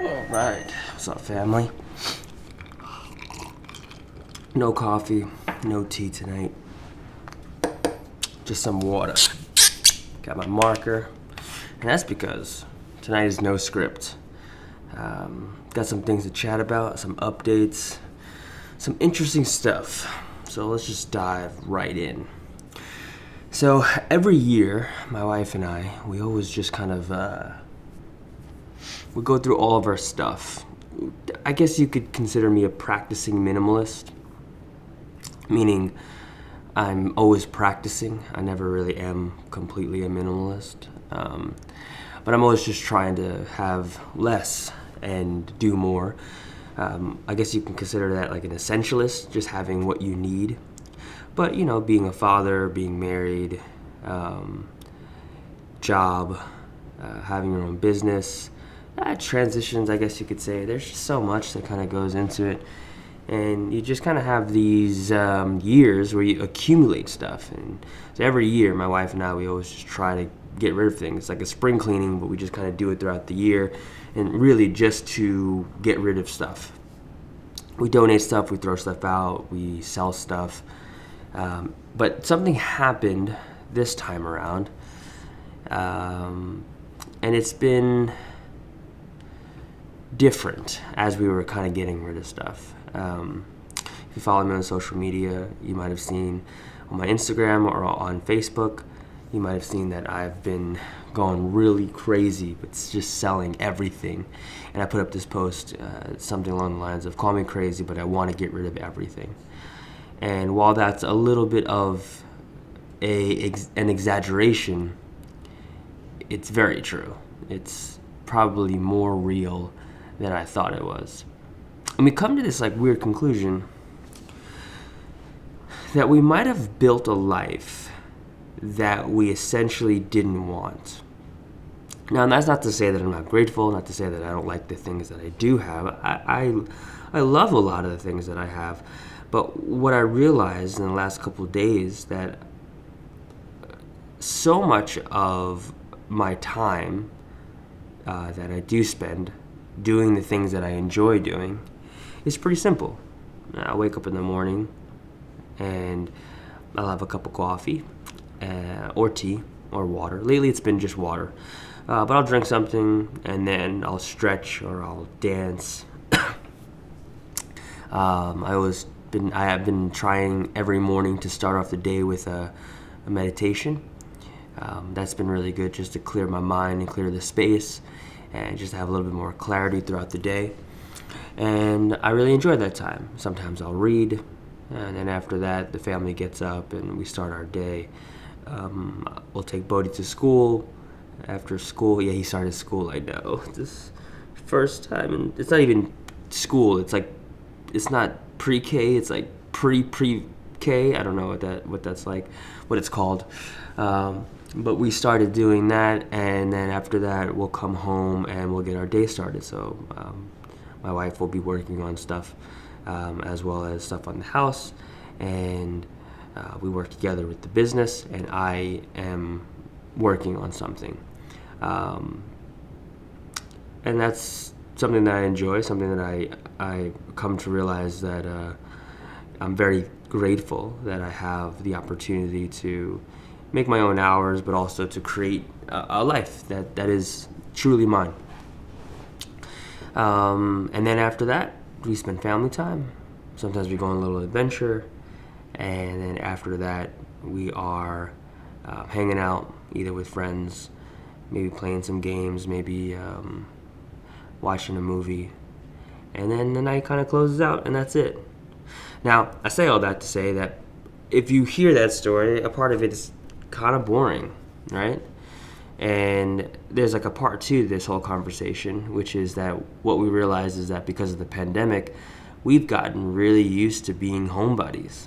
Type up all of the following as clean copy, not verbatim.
All right. What's up, family? No coffee, no tea tonight. Just some water. Got my marker. And that's because tonight is no script. Got some things to chat about, some updates, some interesting stuff. So let's just dive right in. So every year, my wife and I, we always just kind of, we go through all of our stuff. I guess you could consider me a practicing minimalist, meaning I'm always practicing. I never really am completely a minimalist. But I'm always just trying to have less and do more. I guess you can consider that like an essentialist, just having what you need. But, you know, being a father, being married, job, having your own business, transitions, I guess you could say. There's just so much that kind of goes into it. And you just kind of have these years where you accumulate stuff. And so every year, my wife and I, we always just try to get rid of things. It's like a spring cleaning, but we just kind of do it throughout the year. And really just to get rid of stuff. We donate stuff, we throw stuff out, we sell stuff. But something happened this time around. And it's been different as we were kind of getting rid of stuff. If you follow me on social media, you might have seen on my Instagram or on Facebook, you might have seen that I've been going really crazy with just selling everything. And I put up this post, something along the lines of, call me crazy, but I want to get rid of everything. And while that's a little bit of an exaggeration, it's very true. It's probably more real than I thought it was. And we come to this like weird conclusion that we might have built a life that we essentially didn't want. Now, that's not to say that I'm not grateful, not to say that I don't like the things that I do have. I love a lot of the things that I have. But what I realized in the last couple of days that so much of my time that I do spend doing the things that I enjoy doing is pretty simple. I wake up in the morning and I'll have a cup of coffee or tea or water. Lately it's been just water. But I'll drink something and then I'll stretch or I'll dance. I have been trying every morning to start off the day with a meditation. That's been really good just to clear my mind and clear the space and just to have a little bit more clarity throughout the day. And I really enjoy that time. Sometimes I'll read, and then after that, the family gets up and we start our day. We'll take Bodhi to school. After school, he started school, I know. This first time, and it's not even school. It's not pre-K. It's like pre-K. I don't know what that's like, what it's called. But we started doing that, and then after that, we'll come home and we'll get our day started. So my wife will be working on stuff as well as stuff on the house, and we work together with the business, and I am working on something. And that's something that I enjoy, something that I come to realize that I'm very grateful that I have the opportunity to make my own hours, but also to create a life that is truly mine. And then after that, we spend family time. Sometimes we go on a little adventure. And then after that, we are hanging out either with friends, maybe playing some games, maybe watching a movie. And then the night kind of closes out, and that's it. Now, I say all that to say that if you hear that story, a part of it is kind of boring, right? And there's like a part two to this whole conversation, which is that what we realize is that because of the pandemic, we've gotten really used to being homebodies.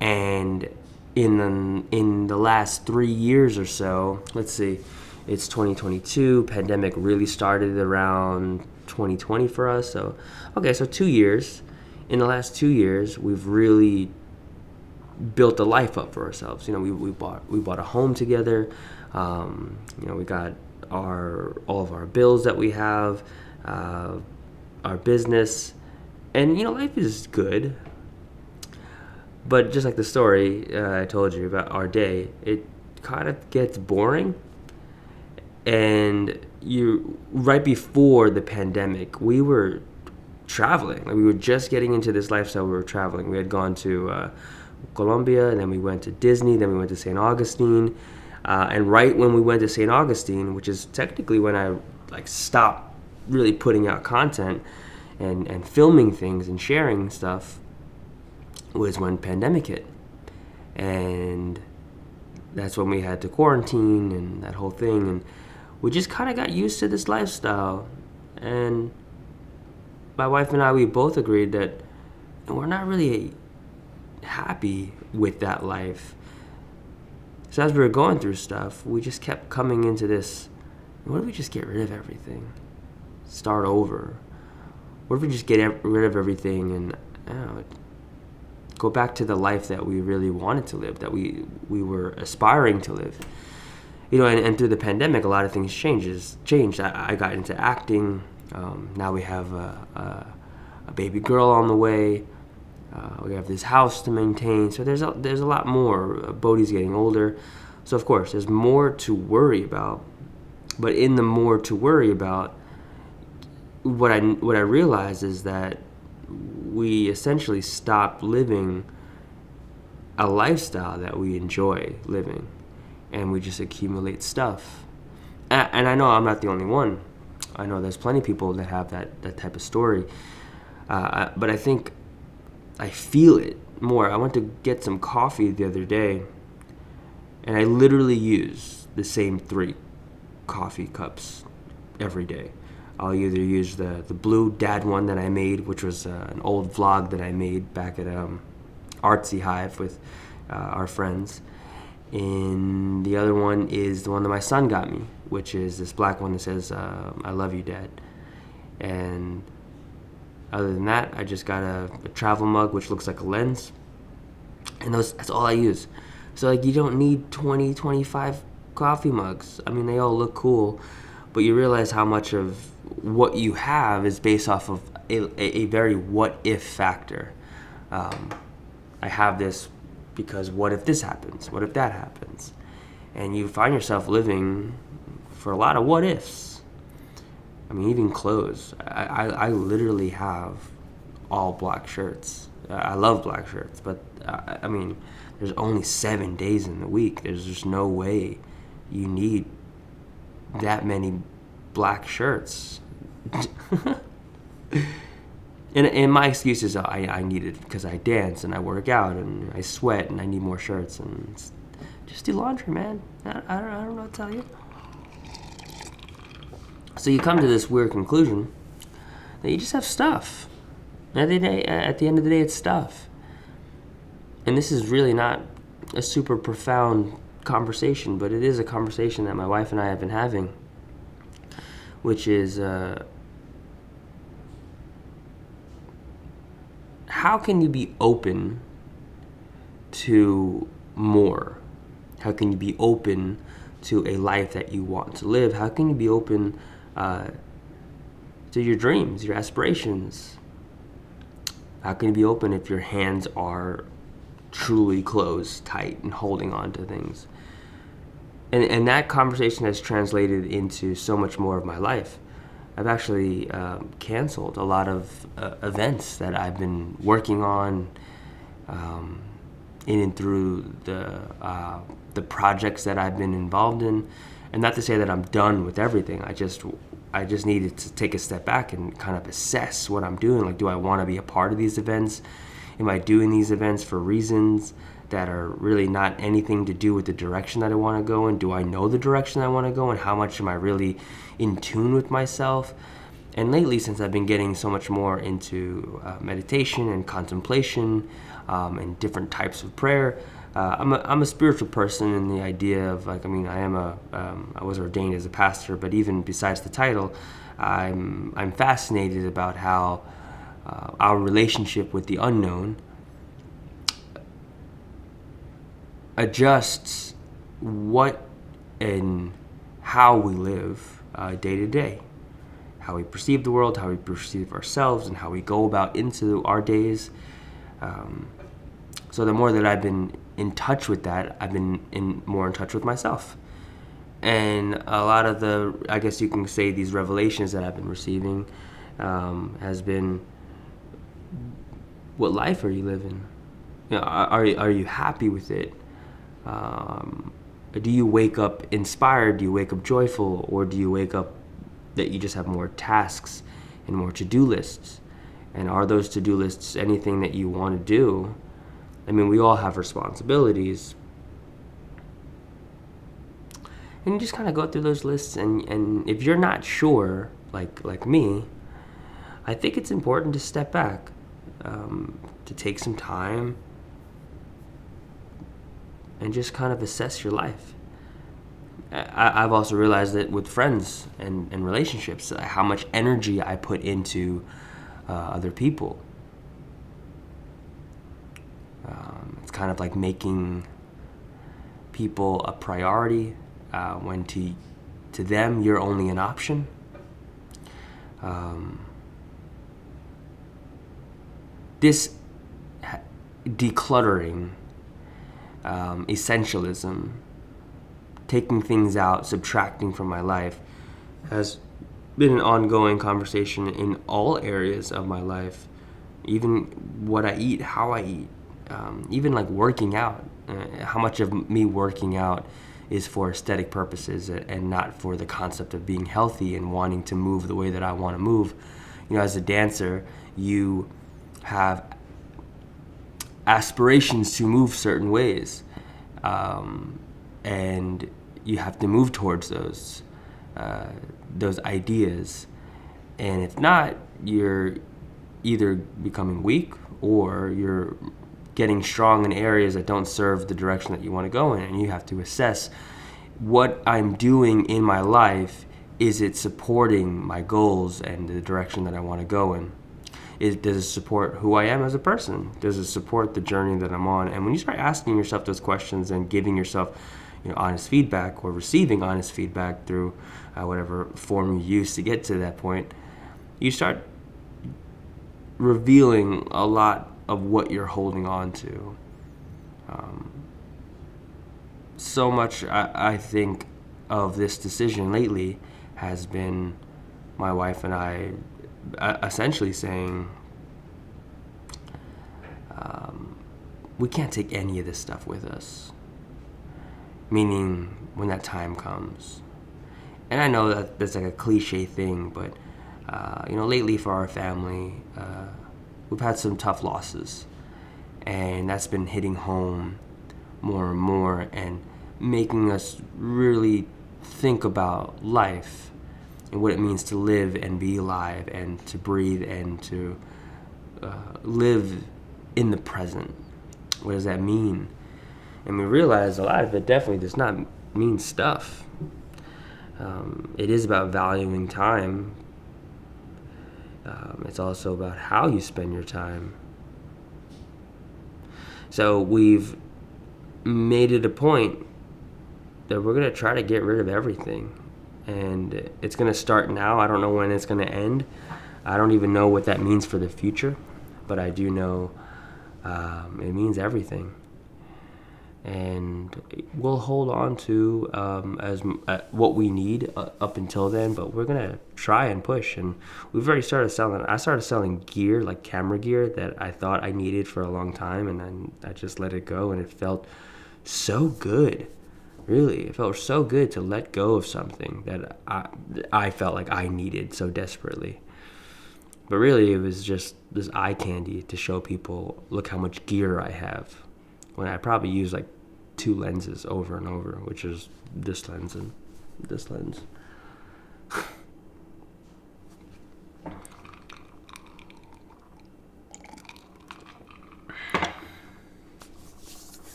And in the last 3 years or so, let's see, it's 2022, pandemic really started around 2020 for us. So 2 years. In the last 2 years, we've really built a life up for ourselves. You know, we bought a home together. We got all of our bills that we have. our business, and life is good. But just like the story I told you about our day, it kind of gets boring. And right before the pandemic, we were traveling. Like, we were just getting into this lifestyle. We were traveling. We had gone to Colombia, and then we went to Disney, then we went to St. Augustine. And right when we went to St. Augustine, which is technically when I stopped really putting out content and filming things and sharing stuff, was when pandemic hit. And that's when we had to quarantine and that whole thing. And we just kind of got used to this lifestyle. And my wife and I, we both agreed that we're not really happy with that life. So as we were going through stuff, we just kept coming into this, what if we just get rid of everything? Start over? What if we just get rid of everything and go back to the life that we really wanted to live, that we were aspiring to live? And through the pandemic, a lot of things changed. I got into acting. Now we have a baby girl on the way. We have this house to maintain. So there's a lot more. Bodhi's getting older. So of course, there's more to worry about. But in the more to worry about, what I realized is that we essentially stopped living a lifestyle that we enjoy living, and we just accumulate stuff. And I know I'm not the only one. I know there's plenty of people that have that type of story. But I think I feel it more. I went to get some coffee the other day, and I literally use the same 3 coffee cups every day. I'll either use the blue dad one that I made, which was an old vlog that I made back at Artsy Hive with our friends. And the other one is the one that my son got me, which is this black one that says, I love you, Dad. And other than that, I just got a travel mug, which looks like a lens. And that's all I use. So you don't need 20, 25 coffee mugs. I mean, they all look cool, but you realize how much of what you have is based off of a very what-if factor. I have this because what if this happens? What if that happens? And you find yourself living for a lot of what-ifs. I mean, even clothes. I literally have all black shirts. I love black shirts, but I mean, there's only 7 days in the week. There's just no way you need that many black shirts. And my excuse is I need it because I dance and I work out and I sweat and I need more shirts, and just do laundry, man. I don't know what to tell you. So you come to this weird conclusion that you just have stuff. At the end of the day, it's stuff. And this is really not a super profound conversation, but it is a conversation that my wife and I have been having, which is how can you be open to more? How can you be open to a life that you want to live? How can you be open to your dreams, your aspirations? How can you be open if your hands are truly closed tight and holding on to things? And that conversation has translated into so much more of my life. I've actually canceled a lot of events that I've been working on in and through the projects that I've been involved in. And not to say that I'm done with everything. I just needed to take a step back and kind of assess what I'm doing. Like, do I want to be a part of these events? Am I doing these events for reasons that are really not anything to do with the direction that I want to go in? Do I know the direction I want to go in? How much am I really in tune with myself? And lately, since I've been getting so much more into meditation and contemplation and different types of prayer, I'm a spiritual person in the idea of, like, I mean, I was ordained as a pastor, but even besides the title, I'm fascinated about how our relationship with the unknown adjusts what and how we live day to day. how we perceive the world, how we perceive ourselves, and how we go about into our days. So the more that I've been in touch with that, I've been more in touch with myself. And a lot of the, I guess you can say, these revelations that I've been receiving has been, what life are you living? Are you happy with it? Do you wake up inspired? Do you wake up joyful? Or do you wake up that you just have more tasks and more to-do lists? And are those to-do lists anything that you want to do? I mean, we all have responsibilities. And you just kind of go through those lists, and if you're not sure, like me, I think it's important to step back, to take some time and just kind of assess your life. I've also realized that with friends and relationships, how much energy I put into other people. It's kind of like making people a priority when to them you're only an option. This decluttering, essentialism, taking things out, subtracting from my life, has been an ongoing conversation in all areas of my life. Even what I eat, how I eat, even like working out. How much of me working out is for aesthetic purposes and not for the concept of being healthy and wanting to move the way that I want to move. As a dancer, you have aspirations to move certain ways, and you have to move towards those ideas. And if not, you're either becoming weak or you're getting strong in areas that don't serve the direction that you want to go in. And you have to assess what I'm doing in my life. Is it supporting my goals and the direction that I want to go in? Does it support who I am as a person? Does it support the journey that I'm on? And when you start asking yourself those questions and giving yourself honest feedback, or receiving honest feedback through whatever form you use to get to that point, you start revealing a lot of what you're holding on to. So much, I think, of this decision lately has been my wife and I essentially saying, we can't take any of this stuff with us. Meaning, when that time comes. And I know that that's like a cliche thing, but lately for our family, we've had some tough losses, and that's been hitting home more and more and making us really think about life and what it means to live and be alive and to breathe and to live in the present. What does that mean? And we realize a lot of it definitely does not mean stuff. It is about valuing time. It's also about how you spend your time. So we've made it a point that we're going to try to get rid of everything. And it's going to start now. I don't know when it's going to end. I don't even know what that means for the future. But I do know it means everything. And we'll hold on to as what we need up until then, but we're gonna try and push. And we've already started selling. I started selling gear, like camera gear, that I thought I needed for a long time, and then I just let it go, and it felt so good. Really, it felt so good to let go of something that I felt like I needed so desperately. But really, it was just this eye candy to show people, look how much gear I have, when I probably use like 2 lenses over and over, which is this lens and this lens.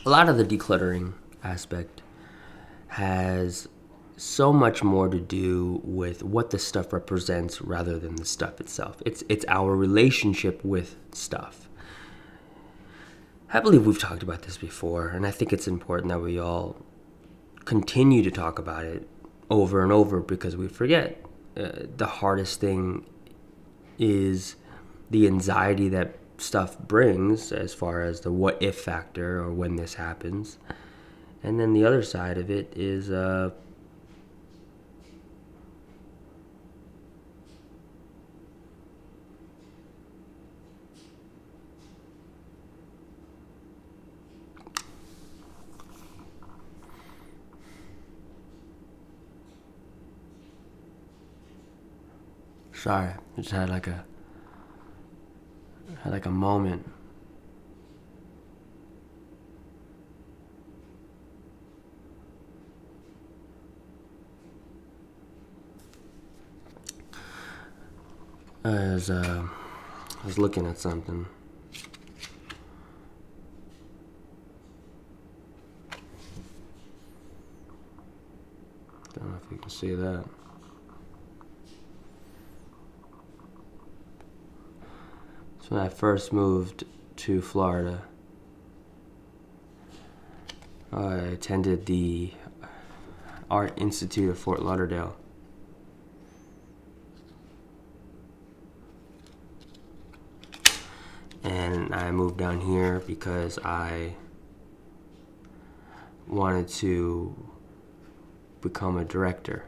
A lot of the decluttering aspect has so much more to do with what the stuff represents rather than the stuff itself. It's our relationship with stuff. I believe we've talked about this before, and I think it's important that we all continue to talk about it over and over because we forget. The hardest thing is the anxiety that stuff brings, as far as the what if factor or when this happens. And then the other side of it is sorry, I just had like a moment. I was looking at something. Don't know if you can see that. So when I first moved to Florida, I attended the Art Institute of Fort Lauderdale. And I moved down here because I wanted to become a director.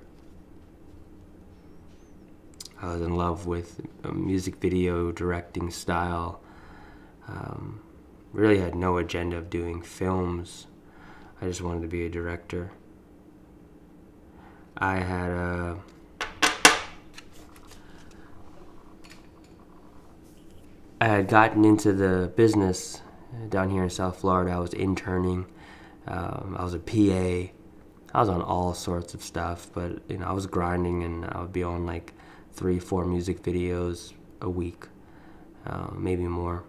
I was in love with a music video directing style. Really had no agenda of doing films. I just wanted to be a director. I had gotten into the business down here in South Florida. I was interning. I was a PA. I was on all sorts of stuff, but I was grinding, and I would be on like 3-4 music videos a week, maybe more.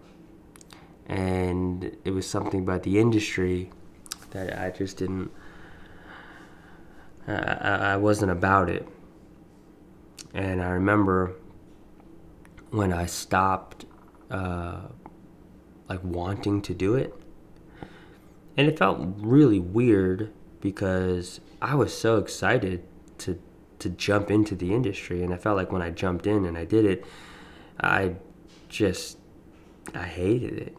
And it was something about the industry that I just didn't. I wasn't about it. And I remember when I stopped wanting to do it, and it felt really weird because I was so excited to jump into the industry, and I felt like when I jumped in and I did it, I hated it.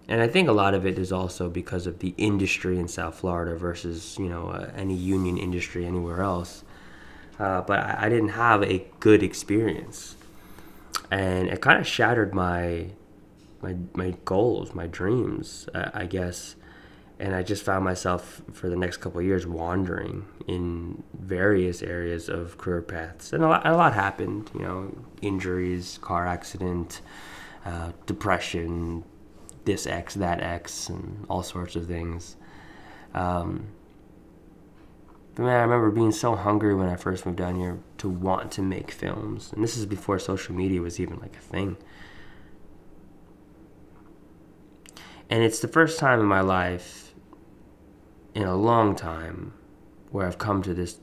And I think a lot of it is also because of the industry in South Florida versus any union industry anywhere else. But I didn't have a good experience, and it kind of shattered my goals, my dreams, I guess. And I just found myself for the next couple of years wandering in various areas of career paths, and a lot happened. Injuries, car accident, depression, this X, that X, and all sorts of things. But man, I remember being so hungry when I first moved down here to want to make films, and this is before social media was even like a thing. And it's the first time in my life in a long time where I've come to this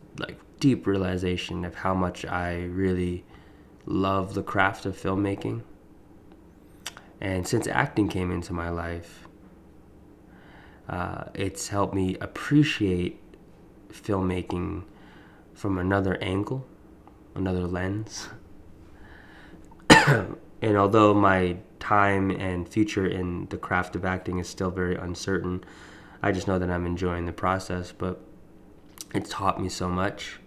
deep realization of how much I really love the craft of filmmaking. And since acting came into my life, it's helped me appreciate filmmaking from another angle, another lens. And although my time and future in the craft of acting is still very uncertain, I just know that I'm enjoying the process. But it's taught me so much,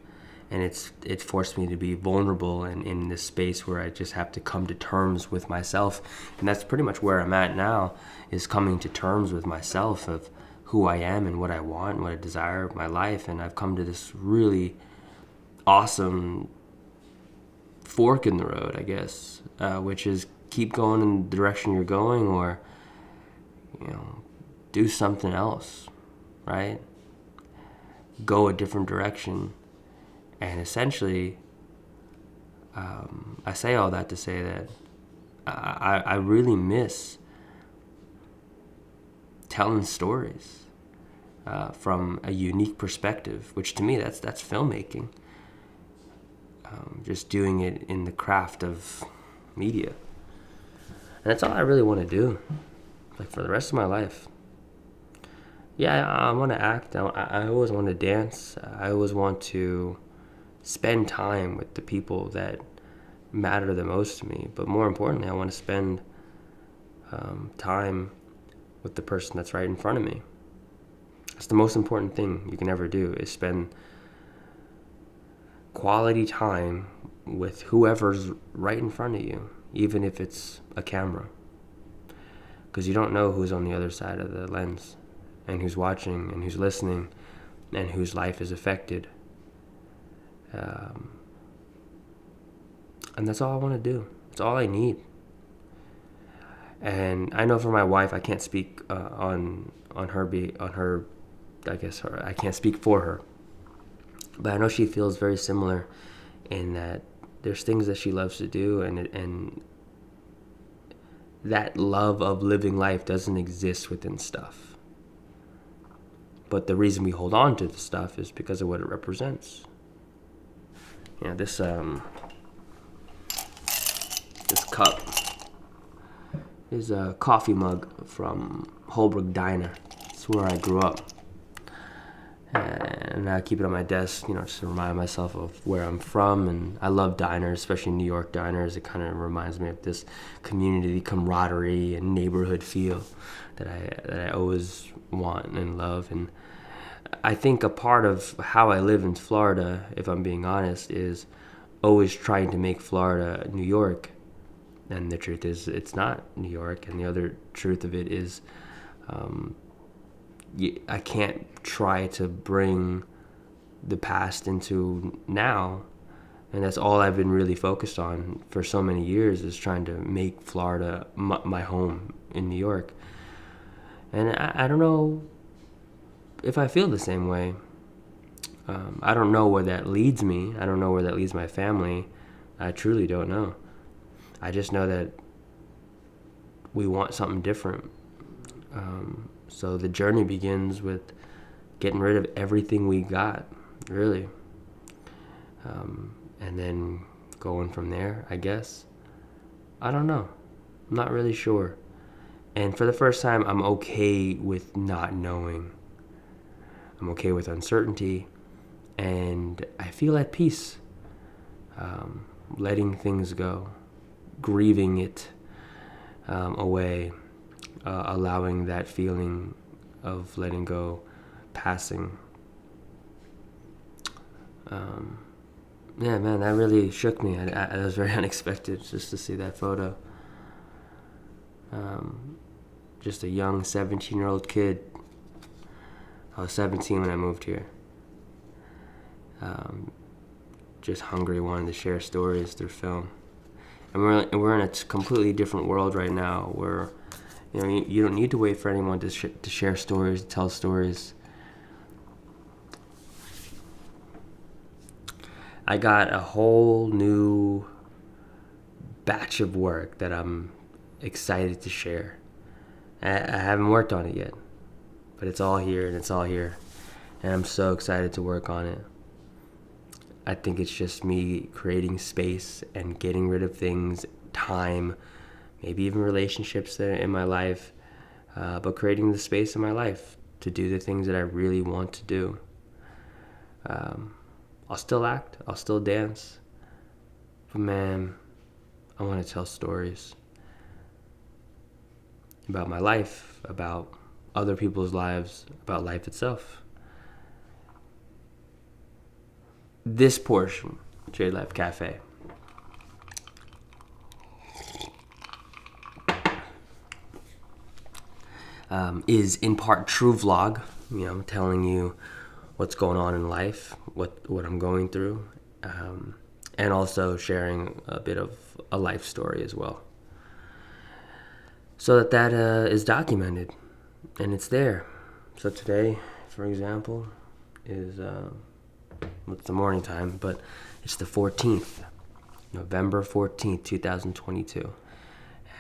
and it's forced me to be vulnerable and in this space where I just have to come to terms with myself. And that's pretty much where I'm at now, is coming to terms with myself of who I am and what I want and what I desire of my life. And I've come to this really awesome fork in the road, I guess, which is keep going in the direction you're going, or do something else, right? Go a different direction. And essentially, I say all that to say that I really miss telling stories from a unique perspective, which to me that's filmmaking. Just doing it in the craft of media. And that's all I really want to do, for the rest of my life. Yeah, I want to act. I always want to dance. I always want to spend time with the people that matter the most to me. But more importantly, I want to spend time with the person that's right in front of me. It's the most important thing you can ever do, is spend quality time with whoever's right in front of you, even if it's a camera. Because you don't know who's on the other side of the lens, and who's watching, and who's listening, and whose life is affected. And that's all I want to do. It's all I need. And I know for my wife, I can't speak on her. I guess I can't speak for her, but I know she feels very similar in that there's things that she loves to do, and that love of living life doesn't exist within stuff. But the reason we hold on to the stuff is because of what it represents. You know, this cup is a coffee mug from Holbrook Diner. It's where I grew up. And I keep it on my desk, just to remind myself of where I'm from. And I love diners, especially New York diners. It kind of reminds me of this community camaraderie and neighborhood feel that I always want and love. And I think a part of how I live in Florida, if I'm being honest, is always trying to make Florida New York. And the truth is, it's not New York. And the other truth of it is, I can't try to bring the past into now. And that's all I've been really focused on for so many years, is trying to make Florida my home in New York. And I don't know if I feel the same way. I don't know where that leads me. I don't know where that leads my family. I truly don't know. I just know that we want something different. So the journey begins with getting rid of everything we got, really. And then going from there, I guess. I don't know. I'm not really sure. And for the first time, I'm okay with not knowing. I'm okay with uncertainty. And I feel at peace. Letting things go. Grieving it away. Allowing that feeling of letting go passing. Yeah, man, that really shook me. It was very unexpected just to see that photo. Just a young 17-year-old kid. I was 17 when I moved here. Just hungry, wanting to share stories through film. And we're in a completely different world right now, where you don't need to wait for anyone to share stories, to tell stories. I got a whole new batch of work that I'm excited to share. I haven't worked on it yet, but it's all here, and I'm so excited to work on it. I think it's just me creating space and getting rid of things, time, maybe even relationships that are in my life, but creating the space in my life to do the things that I really want to do. I'll still act, I'll still dance, but man, I want to tell stories about my life, about other people's lives, about life itself. This portion, SHADELIFE Café, is in part true vlog, telling you what's going on in life, what I'm going through, and also sharing a bit of a life story as well, so that is documented and it's there. So today, for example, is it's the morning time, but it's the 14th, November 14th, 2022,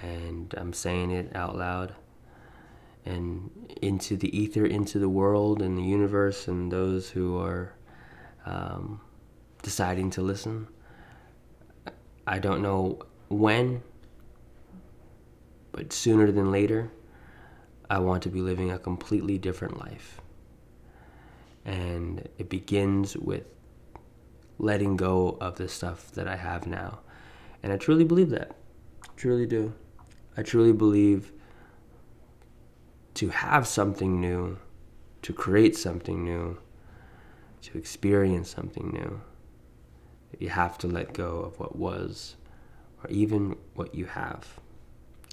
and I'm saying it out loud and into the ether, into the world and the universe, and those who are deciding to listen. I don't know when, but sooner than later, I want to be living a completely different life. And it begins with letting go of the stuff that I have now. And I truly believe that. Truly do. I truly believe to have something new, to create something new, to experience something new, you have to let go of what was, or even what you have.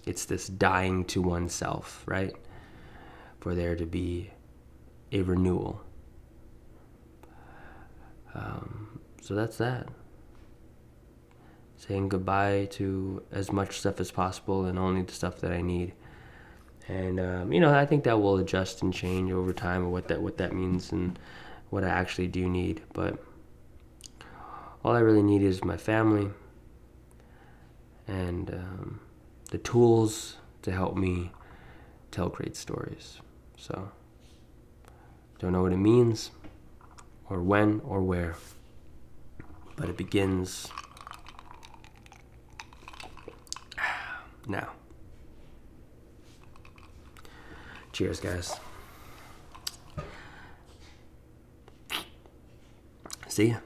It's this dying to oneself, right? For there to be a renewal. So that's that. Saying goodbye to as much stuff as possible and only the stuff that I need. And I think that will adjust and change over time, or what that means and what I actually do need. But all I really need is my family and the tools to help me tell great stories. So, don't know what it means, or when, or where, but it begins now. Cheers, guys. See ya.